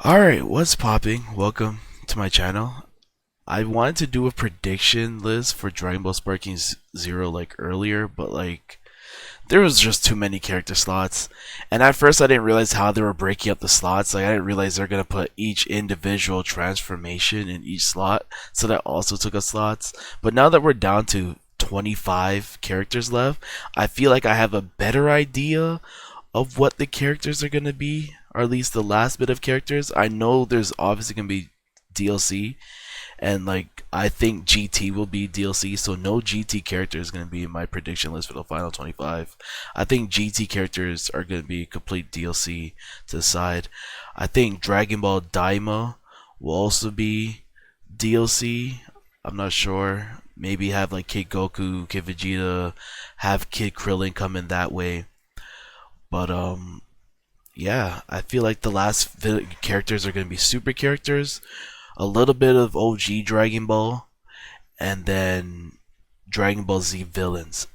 Alright, what's popping? Welcome to my channel. I wanted to do a prediction list for Dragon Ball Sparking Zero like earlier, but there was just too many character slots. And at first I didn't realize how they were breaking up the slots. I didn't realize they're gonna put each individual transformation in each slot, so that also took up slots. But now that we're down to 25 characters left, I feel like I have a better idea of what the characters are gonna be, or at least the last bit of characters. I know there's obviously gonna be DLC, and I think GT will be DLC, so no GT character is gonna be in my prediction list for the final 25. I think GT characters are gonna be complete DLC to the side. I think Dragon Ball Daima will also be DLC. I'm not sure. Maybe have like Kid Goku, Kid Vegeta, have Kid Krillin come in that way. But yeah, I feel like the last characters are going to be super characters, a little bit of OG Dragon Ball, and then Dragon Ball Z villains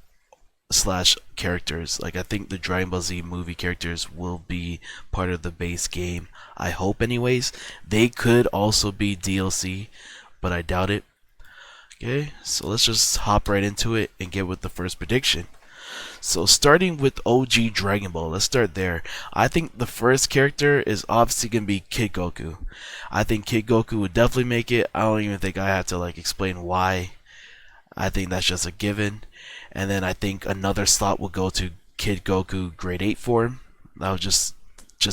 slash characters. Like, I think the Dragon Ball Z movie characters will be part of the base game. I hope anyways. They could also be DLC, but I doubt it. Okay, so let's just hop right into it and get with the first prediction. So starting with OG Dragon Ball, let's start there. I think the first character is obviously gonna be Kid Goku. I think Kid Goku would definitely make it. I don't even think I have to explain why. I think that's just a given. And then I think another slot will go to Kid Goku Grade 8 form. I'll just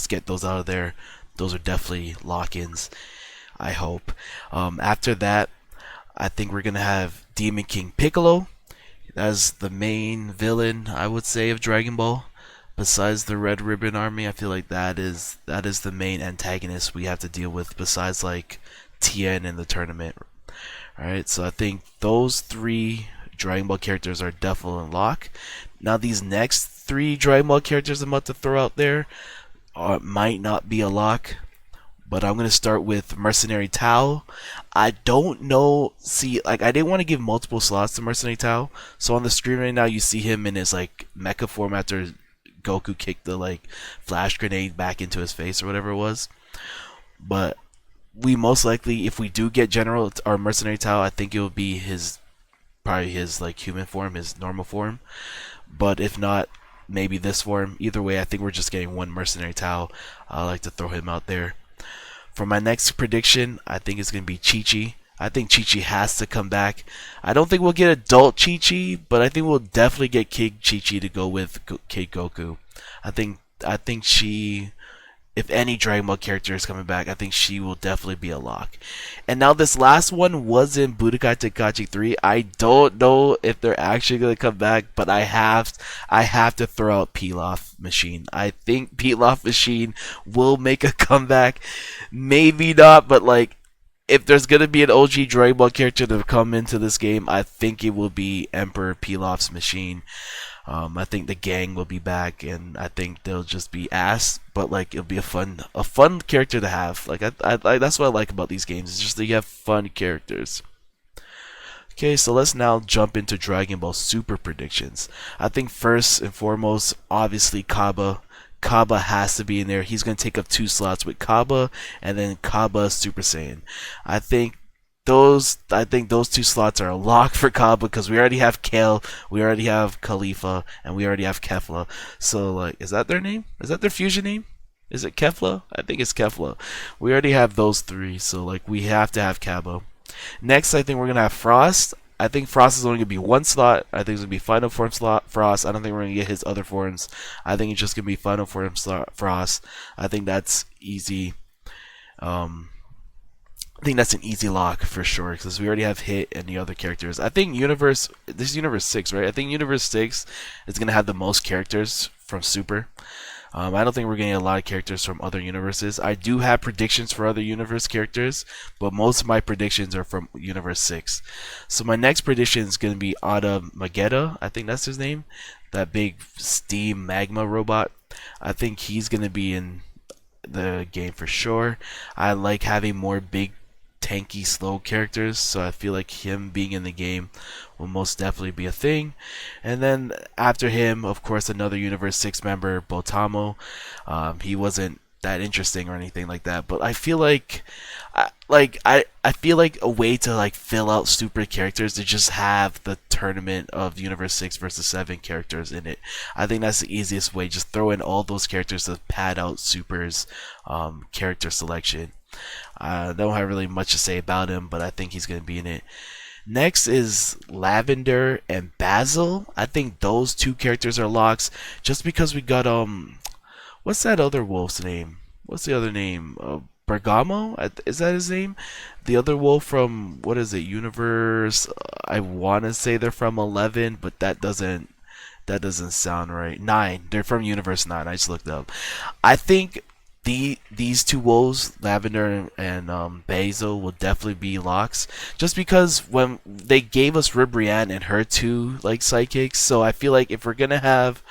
get those out of there. Those are definitely lock-ins, I hope. After that, I think we're gonna have Demon King Piccolo as the main villain, I would say, of Dragon Ball. Besides the Red Ribbon Army, I feel like that is the main antagonist we have to deal with, besides Tien in the tournament. Alright, so I think those three Dragon Ball characters are definitely in lock. Now these next three Dragon Ball characters I'm about to throw out there might not be a lock, but I'm gonna start with Mercenary Tao. I don't know. See, I didn't want to give multiple slots to Mercenary Tao, so on the screen right now you see him in his mecha form after Goku kicked the flash grenade back into his face or whatever it was. But we most likely, if we do get General or Mercenary Tao, I think it will be probably his human form, his normal form. But if not, maybe this form. Either way, I think we're just getting one Mercenary Tao. I like to throw him out there. For my next prediction, I think it's going to be Chi-Chi. I think Chi-Chi has to come back. I don't think we'll get adult Chi-Chi, but I think we'll definitely get Kid Chi-Chi to go with Kid Goku. I think she, if any Dragon Ball character is coming back, I think she will definitely be a lock. And now this last one was in Budokai Tenkaichi 3. I don't know if they're actually going to come back, but I have to throw out Pilaf Machine. I think Pilaf Machine will make a comeback. Maybe not, but if there's going to be an OG Dragon Ball character to come into this game, I think it will be Emperor Pilaf's Machine. I think the gang will be back, and I think they'll just be ass, but it'll be a fun character to have. That's what I like about these games. It's just that you have fun characters. Okay, so let's now jump into Dragon Ball Super predictions. I think first and foremost, obviously Kaba. Kaba has to be in there. He's gonna take up 2 slots with Kaba, and then Kaba Super Saiyan. I think those 2 slots are a lock for Kaba because we already have Kale, we already have Khalifa, and we already have Kefla. So is that their name? Is that their fusion name? Is it Kefla? I think it's Kefla. We already have those 3, so we have to have Kaba. Next, I think we're gonna have Frost. I think Frost is only gonna be 1 slot. I think it's gonna be Final Form slot Frost. I don't think we're gonna get his other forms. I think it's just gonna be Final Form slot Frost. I think that's easy. I think that's an easy lock for sure because we already have Hit and the other characters. I think this is Universe 6, right? I think Universe 6 is going to have the most characters from Super. I don't think we're getting a lot of characters from other universes. I do have predictions for other universe characters, but most of my predictions are from Universe 6. So my next prediction is going to be Ada Magetta. I think that's his name. That big steam magma robot. I think he's going to be in the game for sure. I like having more big tanky slow characters, so I feel like him being in the game will most definitely be a thing. And then after him, of course, another Universe 6 member, Botamo. He wasn't that interesting or anything like that. But I feel like I feel like a way to like fill out super characters to just have the tournament of Universe 6 versus 7 characters in it. I think that's the easiest way. Just throw in all those characters to pad out Super's character selection. I don't have really much to say about him, but I think he's going to be in it. Next is Lavender and Basil. I think those two characters are locks just because we got what's that other wolf's name? What's the other name? Bergamo? Is that his name? The other wolf from what is it? Universe. I want to say they're from 11, but that doesn't sound right. 9. They're from Universe 9. I just looked up. I think these two wolves, Lavender and Basil, will definitely be locks. Just because when they gave us Ribrianne and her two like psychics, so I feel like if we're gonna have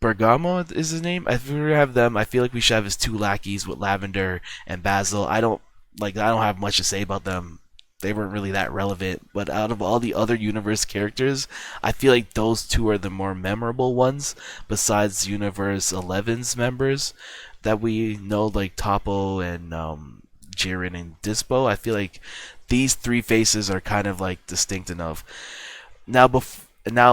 Bergamo is his name. If we have them, I feel like we should have his two lackeys with Lavender and Basil. I don't have much to say about them. They weren't really that relevant, but out of all the other universe characters, I feel like those two are the more memorable ones besides Universe 11's members that we know, like Topo and Jiren and Dispo. I feel like these three faces are kind of like distinct enough. Now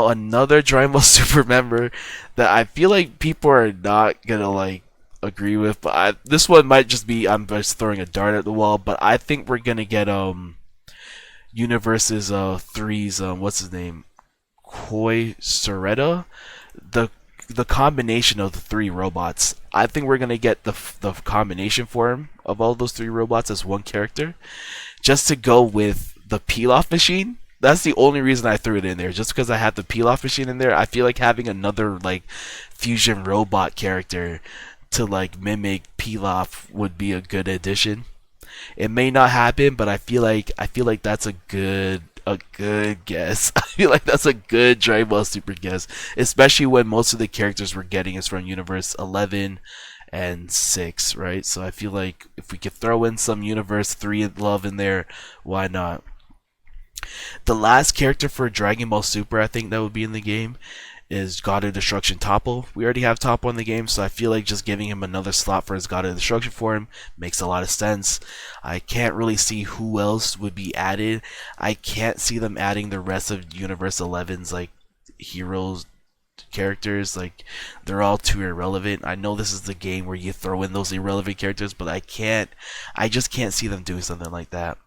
another Dragon Ball Super member that I feel like people are not gonna like agree with, but this one might just be I'm just throwing a dart at the wall. But I think we're gonna get Universe's three's what's his name, Koi Soretta, the the combination of the three robots. I think we're gonna get the combination form of all those three robots as one character, just to go with the peel off machine. That's the only reason I threw it in there, just because I had the peel off machine in there. I feel like having another like fusion robot character to like mimic Pilaf would be a good addition. It may not happen, but I feel like that's a good guess. I feel like that's a good Dragon Ball Super guess, especially when most of the characters we're getting is from Universe 11 and 6, right? So I feel like if we could throw in some Universe 3 love in there, why not? The last character for Dragon Ball Super I think that would be in the game is God of Destruction Toppo. We already have Toppo in the game, so I feel like just giving him another slot for his God of Destruction form makes a lot of sense. I can't really see who else would be added. I can't see them adding the rest of Universe 11's like heroes characters. Like, they're all too irrelevant. I know this is the game where you throw in those irrelevant characters, but I just can't see them doing something like that.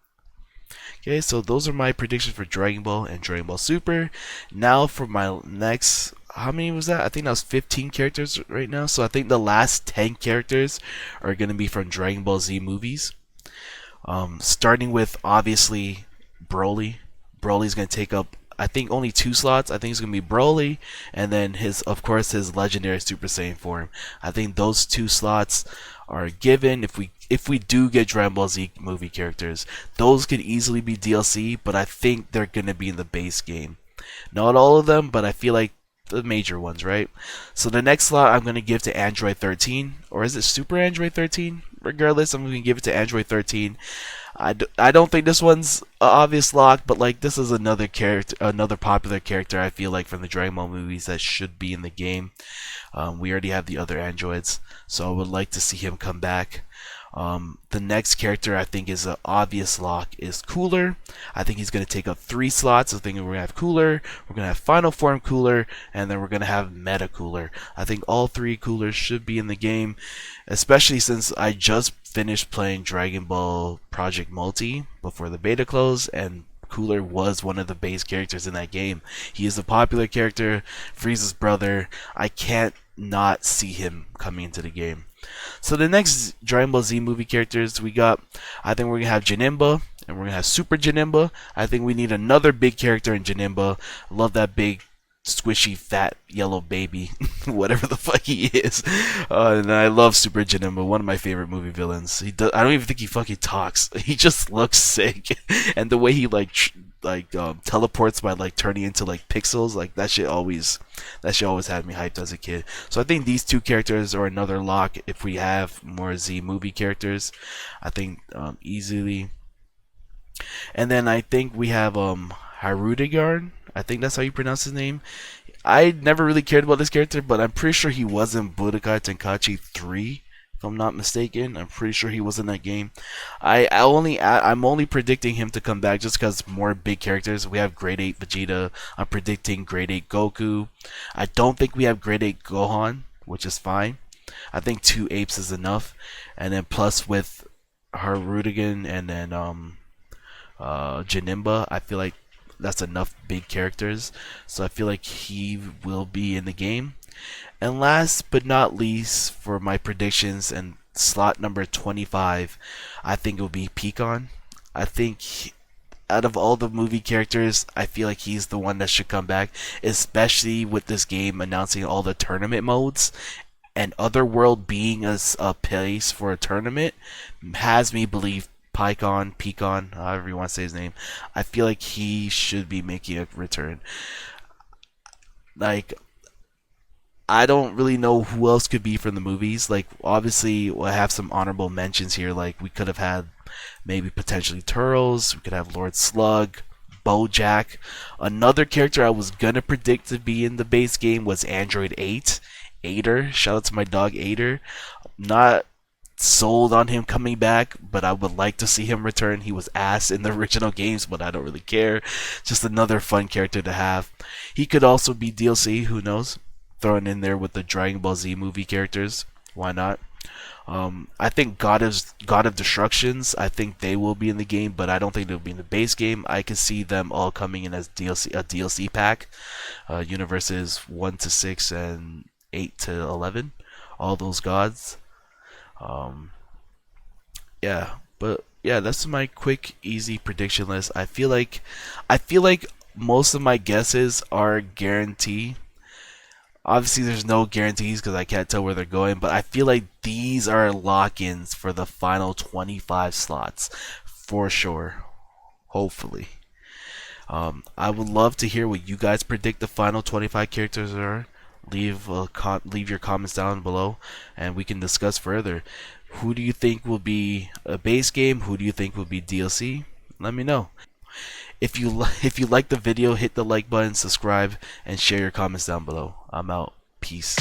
Okay, so those are my predictions for Dragon Ball and Dragon Ball Super. Now for my next, how many was that? I think that was 15 characters right now. So I think the last 10 characters are going to be from Dragon Ball Z movies. Starting with obviously Broly. Broly's going to take up, I think, only 2 slots. I think it's going to be Broly and then of course his legendary Super Saiyan form. I think those 2 slots are given. If we do get Dragon Ball Z movie characters, those could easily be DLC, but I think they're gonna be in the base game. Not all of them, but I feel like the major ones, right? So the next slot I'm gonna give to Android 13, or is it Super Android 13? Regardless, I'm gonna give it to Android 13. I don't think this one's an obvious lock, but like this is another character, another popular character I feel like from the Dragon Ball movies that should be in the game. We already have the other androids, so I would like to see him come back. The next character I think is an obvious lock is Cooler. I think he's going to take up 3 slots. I think we're going to have Cooler, we're going to have Final Form Cooler, and then we're going to have Meta Cooler. I think all 3 Coolers should be in the game, especially since I just finished playing Dragon Ball Project Multi before the beta closed, and Cooler was one of the base characters in that game. He is a popular character, Frieza's brother. I can't not see him coming into the game. So the next Dragon Ball Z movie characters we got, I think we're gonna have Janemba and we're gonna have Super Janemba. I think we need another big character in Janemba. I love that big squishy fat yellow baby whatever the fuck he is. And I love Super Janemba, one of my favorite movie villains. I don't even think he fucking talks. He just looks sick and the way he teleports by like turning into like pixels, like that shit always had me hyped as a kid. So I think these 2 characters are another lock if we have more Z movie characters. I think easily. And then I think we have Harudegarn. I think that's how you pronounce his name. I never really cared about this character, but I'm pretty sure he was in Budokai Tenkaichi 3, if I'm not mistaken. I'm pretty sure he was in that game. I'm only predicting him to come back just because more big characters. We have Grade 8 Vegeta. I'm predicting Grade 8 Goku. I don't think we have Grade 8 Gohan, which is fine. I think 2 apes is enough, and then plus with Harudigan and then Janimba, I feel like that's enough big characters. So I feel like he will be in the game. And last but not least, for my predictions and slot number 25, I think it will be Peakon. I think out of all the movie characters, I feel like he's the one that should come back, especially with this game announcing all the tournament modes. And Otherworld being a place for a tournament has me believe Peakon, however you want to say his name, I feel like he should be making a return. Like, I don't really know who else could be from the movies. Like, obviously, we'll have some honorable mentions here. Like, we could have had maybe potentially Turtles. We could have Lord Slug, Bojack. Another character I was gonna predict to be in the base game was Android 8. Ader. Shout out to my dog Ader. Not sold on him coming back, but I would like to see him return. He was ass in the original games, but I don't really care. Just another fun character to have. He could also be DLC, who knows? Thrown in there with the Dragon Ball Z movie characters. Why not? I think God of Destructions. I think they will be in the game, but I don't think they'll be in the base game. I can see them all coming in as DLC, a DLC pack. Universes 1 to 6 and 8 to 11. All those gods. Yeah, but yeah, that's my quick, easy prediction list. I feel like most of my guesses are guaranteed. Obviously, there's no guarantees because I can't tell where they're going, but I feel like these are lock-ins for the final 25 slots for sure. Hopefully. I would love to hear what you guys predict the final 25 characters are. Leave your comments down below, and we can discuss further. Who do you think will be a base game? Who do you think will be DLC? Let me know. If you like the video, hit the like button, subscribe, and share your comments down below. I'm out. Peace.